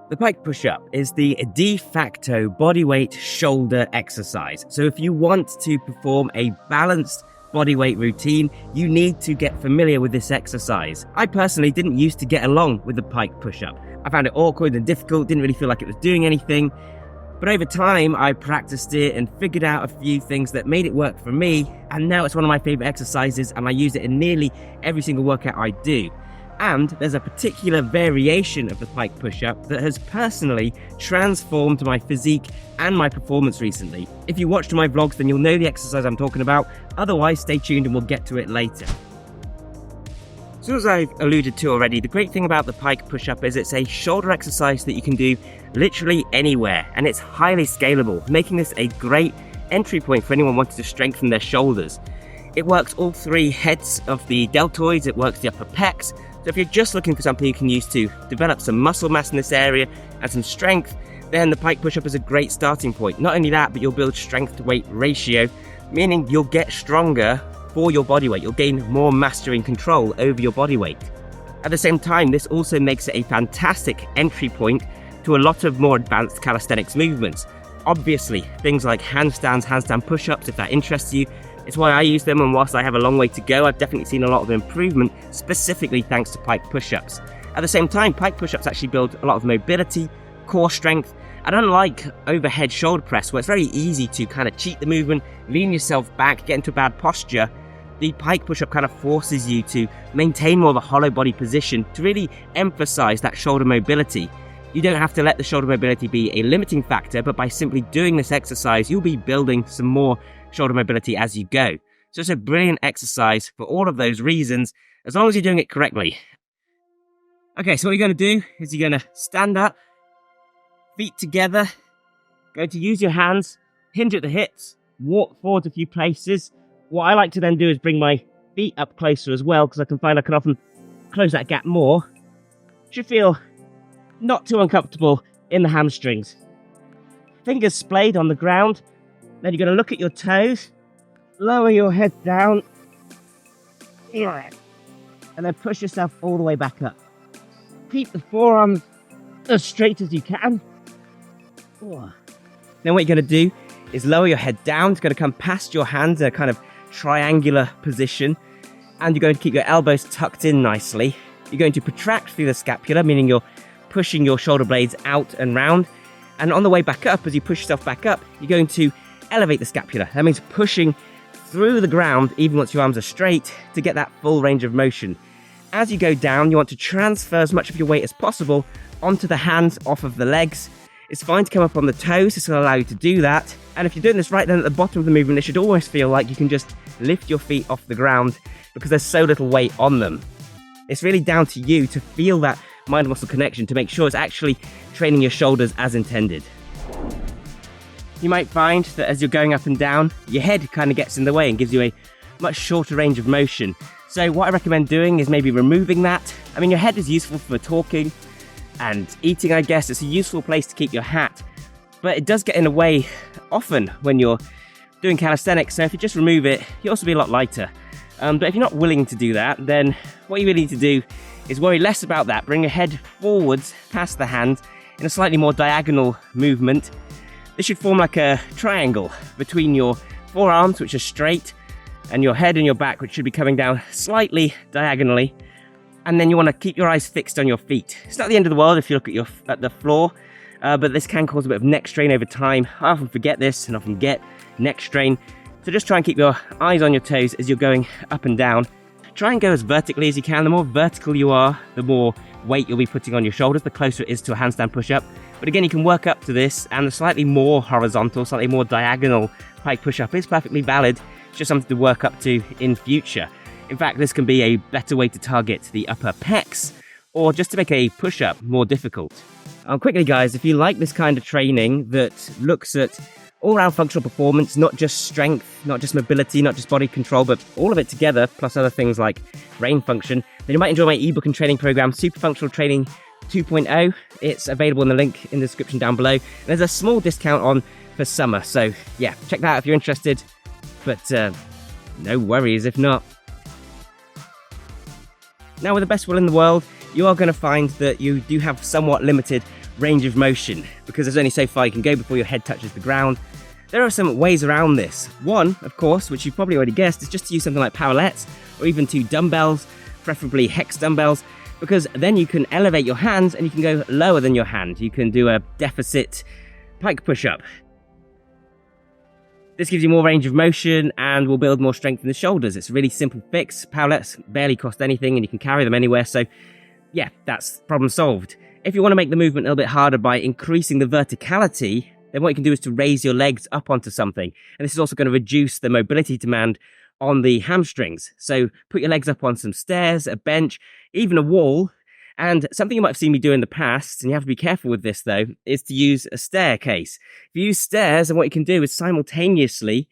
The pike push-up is the de facto bodyweight shoulder exercise. So if you want to perform a balanced bodyweight routine, you need to get familiar with this exercise. I personally didn't used to get along with the pike push-up. I found it awkward and difficult, didn't really feel like it was doing anything. But over time, I practiced it and figured out a few things that made it work for me. And now it's one of my favorite exercises, and I use it in nearly every single workout I do. And there's a particular variation of the pike push-up that has personally transformed my physique and my performance recently. If you watched my vlogs, then you'll know the exercise I'm talking about. Otherwise, stay tuned and we'll get to it later. So as I've alluded to already, the great thing about the pike push-up is it's a shoulder exercise that you can do literally anywhere, and it's highly scalable, making this a great entry point for anyone wanting to strengthen their shoulders. It works all three heads of the deltoids, it works the upper pecs. So if you're just looking for something you can use to develop some muscle mass in this area and some strength, then the pike push-up is a great starting point. Not only that, but you'll build strength to weight ratio, meaning you'll get stronger for your body weight. You'll gain more mastery and control over your body weight. At the same time, this also makes it a fantastic entry point to a lot of more advanced calisthenics movements. Obviously, things like handstands, handstand push-ups, if that interests you. It's why I use them, and whilst I have a long way to go, I've definitely seen a lot of improvement, specifically thanks to pike push-ups. At the same time, pike push-ups actually build a lot of mobility, core strength, and unlike overhead shoulder press, where it's very easy to kind of cheat the movement, lean yourself back, get into a bad posture, the pike push-up kind of forces you to maintain more of a hollow body position to really emphasize that shoulder mobility. You don't have to let the shoulder mobility be a limiting factor, but by simply doing this exercise, you'll be building some more shoulder mobility as you go. So it's a brilliant exercise for all of those reasons, as long as you're doing it correctly. Okay, so what you're going to do is you're going to stand up, feet together, going to use your hands, hinge at the hips, walk forward a few places. What I like to then do is bring my feet up closer as well, because I can find I can often close that gap more. Should feel not too uncomfortable in the hamstrings. Fingers splayed on the ground. Then you're going to look at your toes, lower your head down, and then push yourself all the way back up. Keep the forearms as straight as you can. Then what you're going to do is lower your head down. It's going to come past your hands in a kind of triangular position, and you're going to keep your elbows tucked in nicely. You're going to protract through the scapula, meaning you're pushing your shoulder blades out and round. And on the way back up, as you push yourself back up, you're going to elevate the scapula. That means pushing through the ground, even once your arms are straight, to get that full range of motion. As you go down, you want to transfer as much of your weight as possible onto the hands, off of the legs. It's fine to come up on the toes, it's going to allow you to do that. And if you're doing this right, then at the bottom of the movement, it should almost feel like you can just lift your feet off the ground because there's so little weight on them. It's really down to you to feel that mind-muscle connection to make sure it's actually training your shoulders as intended. You might find that as you're going up and down, your head kind of gets in the way and gives you a much shorter range of motion. So what I recommend doing is maybe removing that. I mean, your head is useful for talking and eating, I guess. It's a useful place to keep your hat, but it does get in the way often when you're doing calisthenics. So if you just remove it, you'll also be a lot lighter. But if you're not willing to do that, then what you really need to do is worry less about that. Bring your head forwards past the hand in a slightly more diagonal movement. This should form like a triangle between your forearms, which are straight, and your head and your back, which should be coming down slightly diagonally. And then you want to keep your eyes fixed on your feet. It's not the end of the world if you look at the floor, but this can cause a bit of neck strain over time. I often forget this and often get neck strain. So just try and keep your eyes on your toes as you're going up and down. Try and go as vertically as you can. The more vertical you are, the more weight you'll be putting on your shoulders, the closer it is to a handstand push-up. But again, you can work up to this, and the slightly more horizontal, slightly more diagonal pike push-up is perfectly valid. It's just something to work up to in future. In fact, this can be a better way to target the upper pecs, or just to make a push-up more difficult. Quickly guys, if you like this kind of training that looks at all-round functional performance, not just strength, not just mobility, not just body control, but all of it together, plus other things like brain function, then you might enjoy my ebook and training program, Super Functional Training 2.0. It's available in the link in the description down below. And there's a small discount on for summer, so yeah, check that out if you're interested, but no worries if not. Now, with the best will in the world, you are going to find that you do have somewhat limited range of motion, because there's only so far you can go before your head touches the ground. There are some ways around this. One, of course, which you've probably already guessed, is just to use something like powerlets or even 2 dumbbells, preferably hex dumbbells, because then you can elevate your hands and you can go lower than your hand. You can do a deficit pike push-up. This gives you more range of motion and will build more strength in the shoulders. It's a really simple fix. Powerlets barely cost anything and you can carry them anywhere. So yeah, that's problem solved. If you want to make the movement a little bit harder by increasing the verticality, then what you can do is to raise your legs up onto something. And this is also going to reduce the mobility demand on the hamstrings. So put your legs up on some stairs, a bench, even a wall. And something you might have seen me do in the past, and you have to be careful with this though, is to use a staircase. If you use stairs, then what you can do is simultaneously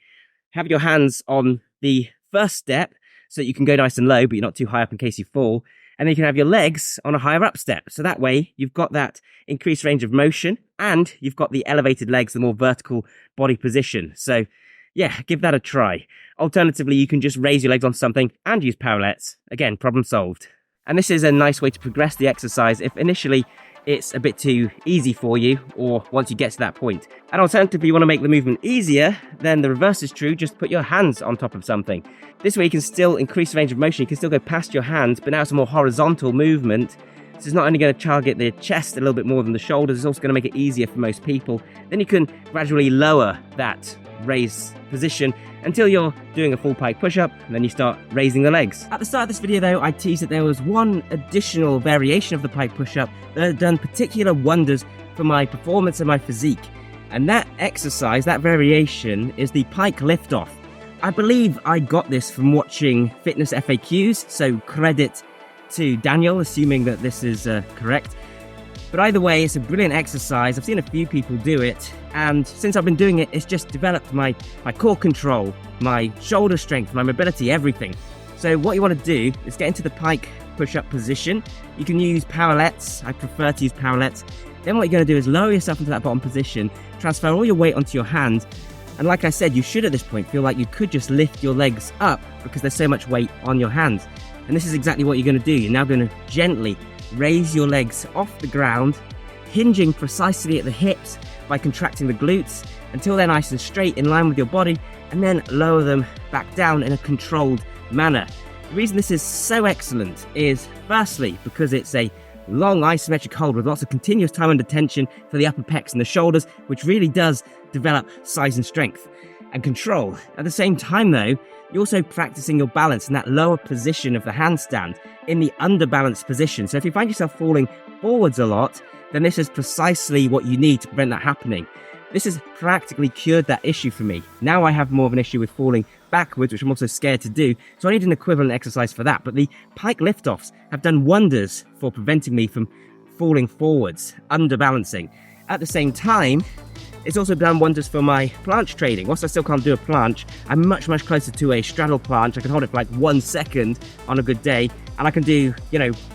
have your hands on the first step so that you can go nice and low, but you're not too high up in case you fall. And then you can have your legs on a higher up step. So that way you've got that increased range of motion and you've got the elevated legs, the more vertical body position. So yeah, give that a try. Alternatively, you can just raise your legs on something and use powerlets. Again, problem solved. And this is a nice way to progress the exercise if initially it's a bit too easy for you, or once you get to that point. And alternatively, you want to make the movement easier, then the reverse is true. Just put your hands on top of something. This way you can still increase range of motion. You can still go past your hands, but now it's a more horizontal movement. This is not only going to target the chest a little bit more than the shoulders, it's also going to make it easier for most people. Then you can gradually lower that raised position until you're doing a full pike push-up, and then you start raising the legs. At the start of this video though, I teased that there was one additional variation of the pike push-up that had done particular wonders for my performance and my physique. And that exercise, that variation, is the pike liftoff. I believe I got this from watching fitness FAQs, so credit to Daniel, assuming that this is correct. But either way, it's a brilliant exercise. I've seen a few people do it, and since I've been doing it, it's just developed my core control, my shoulder strength, my mobility, everything. So what you want to do is get into the pike push-up position. You can use powerlets. I prefer to use powerlets. Then what you're going to do is lower yourself into that bottom position, transfer all your weight onto your hands, and like I said, you should at this point feel like you could just lift your legs up because there's so much weight on your hands. And this is exactly what you're going to do. You're now going to gently raise your legs off the ground, hinging precisely at the hips by contracting the glutes until they're nice and straight in line with your body, and then lower them back down in a controlled manner. The reason this is so excellent is firstly because it's a long isometric hold with lots of continuous time under tension for the upper pecs and the shoulders, which really does develop size and strength and control. At the same time though, you're also practicing your balance in that lower position of the handstand, in the underbalanced position. So if you find yourself falling forwards a lot, then this is precisely what you need to prevent that happening. This has practically cured that issue for me. Now I have more of an issue with falling backwards, which I'm also scared to do, so I need an equivalent exercise for that. But the pike liftoffs have done wonders for preventing me from falling forwards, underbalancing. At the same time, it's also done wonders for my planche training. Whilst I still can't do a planche, I'm much closer to a straddle planche. I can hold it for like 1 second on a good day, and I can do,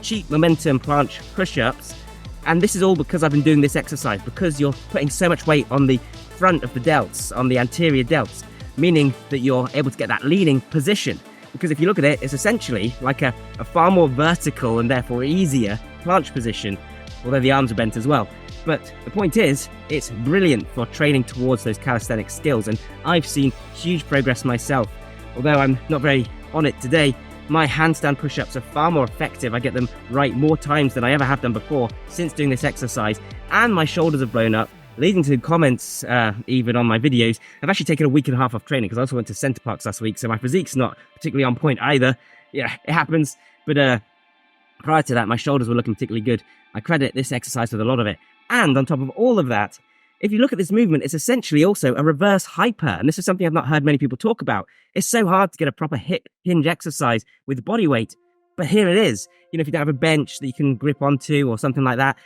cheap momentum planche push-ups. And this is all because I've been doing this exercise, because you're putting so much weight on the front of the delts, on the anterior delts, meaning that you're able to get that leaning position. Because if you look at it, it's essentially like a far more vertical and therefore easier planche position, although the arms are bent as well. But the point is, it's brilliant for training towards those calisthenics skills, and I've seen huge progress myself. Although I'm not very on it today, my handstand push-ups are far more effective. I get them right more times than I ever have done before since doing this exercise, and my shoulders have blown up, leading to comments even on my videos. I've actually taken a week and a half off training because I also went to Centre Parks last week, so my physique's not particularly on point either. Yeah, it happens, but prior to that, my shoulders were looking particularly good. I credit this exercise with a lot of it. And on top of all of that, if you look at this movement, it's essentially also a reverse hyper. And this is something I've not heard many people talk about. It's so hard to get a proper hip hinge exercise with body weight. But here it is. If you don't have a bench that you can grip onto or something like that,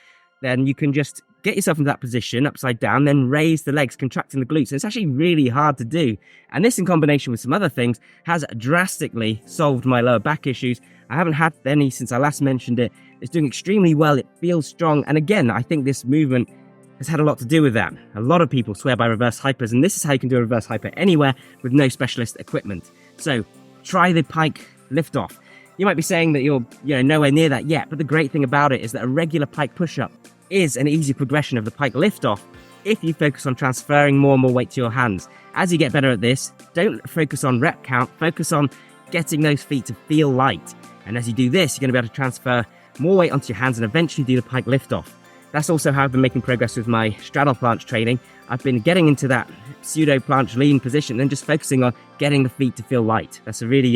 then you can just get yourself into that position, upside down, then raise the legs, contracting the glutes. And it's actually really hard to do. And this, in combination with some other things, has drastically solved my lower back issues. I haven't had any since I last mentioned it. It's doing extremely well. It feels strong. And again, I think this movement has had a lot to do with that. A lot of people swear by reverse hypers, and this is how you can do a reverse hyper anywhere with no specialist equipment. So try the pike liftoff. You might be saying that you're nowhere near that yet, but the great thing about it is that a regular pike push-up is an easy progression of the Pike liftoff if you focus on transferring more and more weight to your hands. As you get better at this, don't focus on rep count, focus on getting those feet to feel light. And as you do this, you're going to be able to transfer more weight onto your hands and eventually do the Pike liftoff. That's also how I've been making progress with my straddle planche training. I've been getting into that pseudo planche lean position and just focusing on getting the feet to feel light. That's a really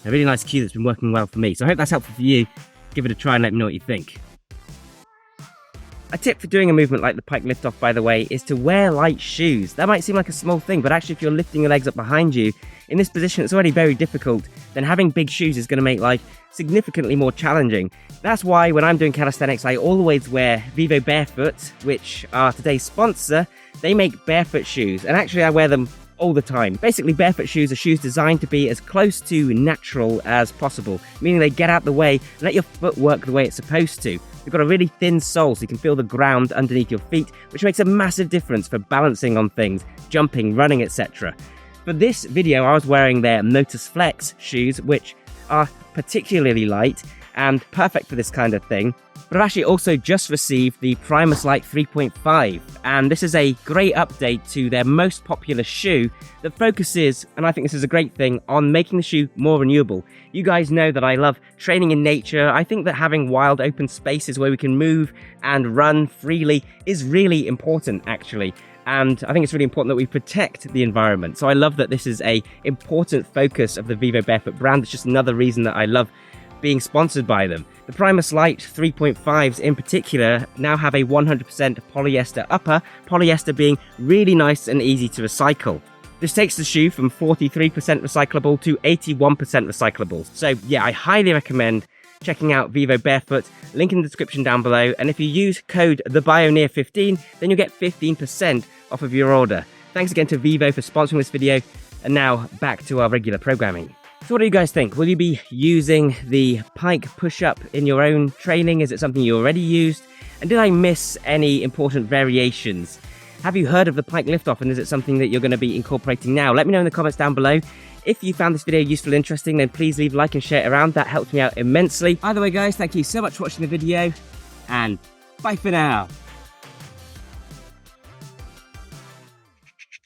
nice cue that's been working well for me. So I hope that's helpful for you. Give it a try and let me know what you think. A tip for doing a movement like the Pike liftoff, by the way, is to wear light shoes. That might seem like a small thing, but actually if you're lifting your legs up behind you, in this position it's already very difficult, then having big shoes is going to make life significantly more challenging. That's why when I'm doing calisthenics, I always wear Vivo Barefoot, which are today's sponsor. They make barefoot shoes, and actually I wear them all the time. Basically, barefoot shoes are shoes designed to be as close to natural as possible, meaning they get out the way and let your foot work the way it's supposed to. They've got a really thin sole so you can feel the ground underneath your feet, which makes a massive difference for balancing on things, jumping, running, etc. For this video, I was wearing their Motus Flex shoes, which are particularly light and perfect for this kind of thing. But I've actually also just received the Primus Lite 3.5, and this is a great update to their most popular shoe that focuses, and I think this is a great thing, on making the shoe more renewable. You guys know that I love training in nature. I think that having wild open spaces where we can move and run freely is really important, actually. And I think it's really important that we protect the environment. So I love that this is an important focus of the Vivo Barefoot brand. It's just another reason that I love being sponsored by them. The Primus Lite 3.5s in particular now have a 100% polyester upper, polyester being really nice and easy to recycle. This takes the shoe from 43% recyclable to 81% recyclable. So yeah, I highly recommend checking out Vivo Barefoot, link in the description down below, and if you use code TheBioneer15, then you'll get 15% off of your order. Thanks again to Vivo for sponsoring this video, and now back to our regular programming. So what do you guys think? Will you be using the Pike Push Up in your own training? Is it something you already used? And did I miss any important variations? Have you heard of the Pike liftoff, and is it something that you're going to be incorporating now? Let me know in the comments down below. If you found this video useful and interesting, then please leave a like and share it around. That helps me out immensely. Either way, guys, thank you so much for watching the video, and bye for now.